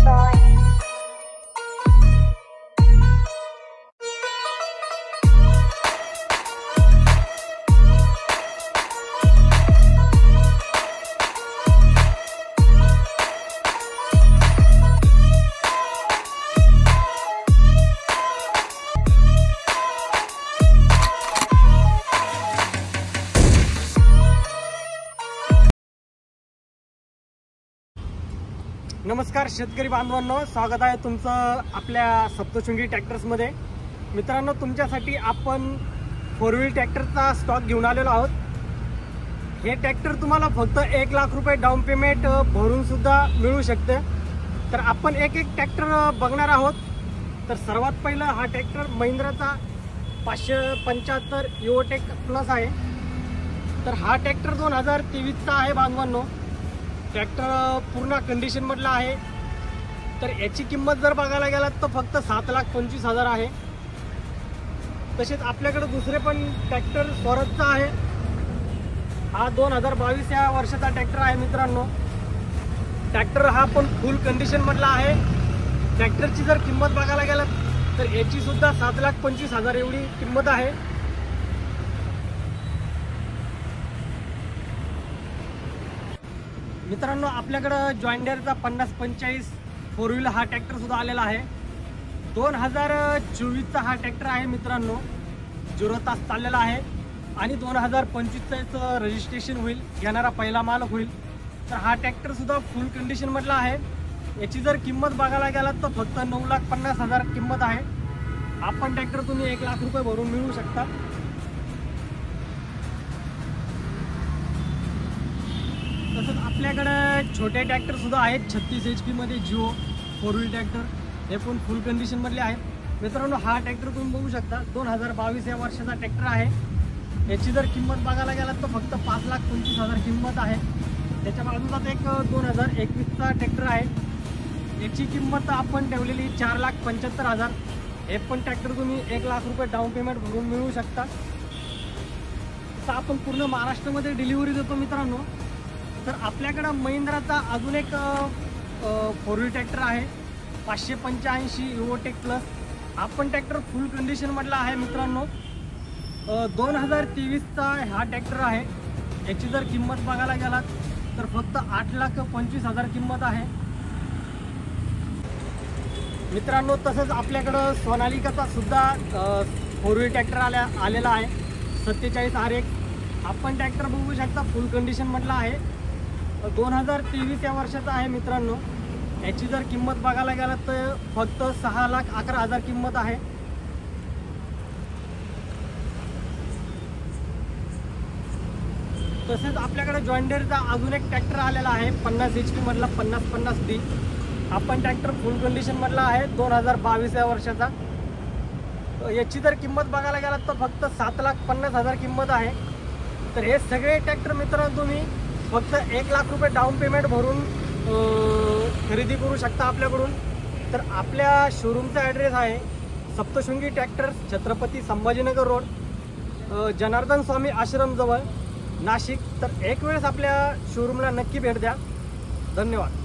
boy. नमस्कार शेतकरी बांधवांनो, स्वागत आहे तुमचं आपल्या सप्तशृंगी ट्रॅक्टर्समध्ये। मित्रांनो, तुमच्यासाठी आपण 4 व्हील ट्रॅक्टरचा स्टॉक घेऊन आलेलो आहोत। हे ट्रॅक्टर तुम्हाला फक्त 1 लाख रुपये डाऊन पेमेंट भरून सुद्धा मिळू शकते। तर आपण एक ट्रॅक्टर बघणार आहोत। तर सर्वात पहिला हा ट्रॅक्टर महिंद्राचा 575 युओटेक प्लस आहे। तर हा ट्रॅक्टर 2023चा आहे बांधवांनो। ट्रॅक्टर पूर्ण कंडिशन मधला आहे। तर याची किंमत जर बघायला गेलात तर फक्त 7,25,000 आहे। तसेच आपल्याकडे दुसरे पण ट्रॅक्टर स्वराजचा आहे। हा 2022 या वर्षाचा ट्रॅक्टर आहे मित्रांनो। ट्रॅक्टर हा पण फुल कंडिशन मधला आहे। ट्रॅक्टरची जर किंमत बघायला गेलात तर याची सुद्धा 7,25,000 एवढी किंमत आहे। मित्रांनो, आपल्याकडे जॉन डियरचा 5045 4 व्हीलर हा ट्रॅक्टर सुद्धा आलेला आहे। 2024चा हा ट्रॅक्टर आहे मित्रांनो। 0 तास चाललेला आहे आणि 2025चं रजिस्ट्रेशन होईल, घेणारा पहिला मालक होईल। तर हा ट्रॅक्टर सुद्धा फुल कंडिशन मधला आहे। याची जर किंमत बघायला गेलात तर फक्त 9,50,000 किंमत आहे। आपण ट्रॅक्टर तुम्ही 1 लाख रुपये भरून मिळवू शकता। तसंच आपल्याकडे छोटे ट्रॅक्टर सुद्धा आहेत। 36 HP मध्ये जिओ 4 व्हील ट्रॅक्टर, हे पण फुल कंडिशन मधले आहेत। मित्रांनो, हा ट्रॅक्टर तुम्ही बघू शकता 2022 या वर्षाचा ट्रॅक्टर आहे। याची जर किंमत बघायला गेलात तर फक्त 5,25,000 किंमत आहे। त्याच्या बाजूलाच एक 2021चा ट्रॅक्टर आहे। याची किंमत आपण ठेवलेली 4,75,000। हे पण ट्रॅक्टर तुम्ही 1 लाख रुपये डाऊन पेमेंट भरून मिळवू शकता। तर आपण पूर्ण महाराष्ट्रामध्ये डिलिव्हरी देतो मित्रांनो। तर आपल्याकडे महिंद्राचा अजून एक 4 व्हील ट्रॅक्टर आहे 585 युओटेक प्लस। आपण ट्रॅक्टर फुल कंडिशन मधला आहे मित्रांनो। 2023चा हा ट्रॅक्टर आहे। याची जर किंमत बघायला गेलात तर फक्त 8,25,000 किंमत आहे मित्रांनो। तसंच आपल्याकडं सोनालिकाचा सुद्धा 4 व्हील ट्रॅक्टर आलेला आहे 47 RX। आपण ट्रॅक्टर बघू शकता फुल कंडिशन मधला आहे। 2023 या वर्षाचा आहे मित्रांनो। याची जर किंमत बघायला गेलात तर फक्त 6,11,000 किंमत आहे। तसेच आपल्याकडे जॉन डियरचा अजून एक ट्रॅक्टर आलेला आहे 50 HP मधला 5050D। आपण ट्रॅक्टर फुल कंडिशन मधला आहे 2022 या वर्षाचा। याची जर किंमत बघायला गेलात तर फक्त 7,50,000 किंमत आहे। तर हे सगळे ट्रॅक्टर मित्रांनो तुम्ही फक्त 1 लाख रुपये डाऊन पेमेंट भरून खरेदी करू शकता आपल्याकडून। तर आपल्या शोरूमचा ॲड्रेस आहे सप्तशृंगी ट्रॅक्टर्स, छत्रपती संभाजीनगर रोड, जनार्दन स्वामी आश्रमजवळ, नाशिक। तर एक वेळेस आपल्या शोरूमला नक्की भेट द्या। धन्यवाद।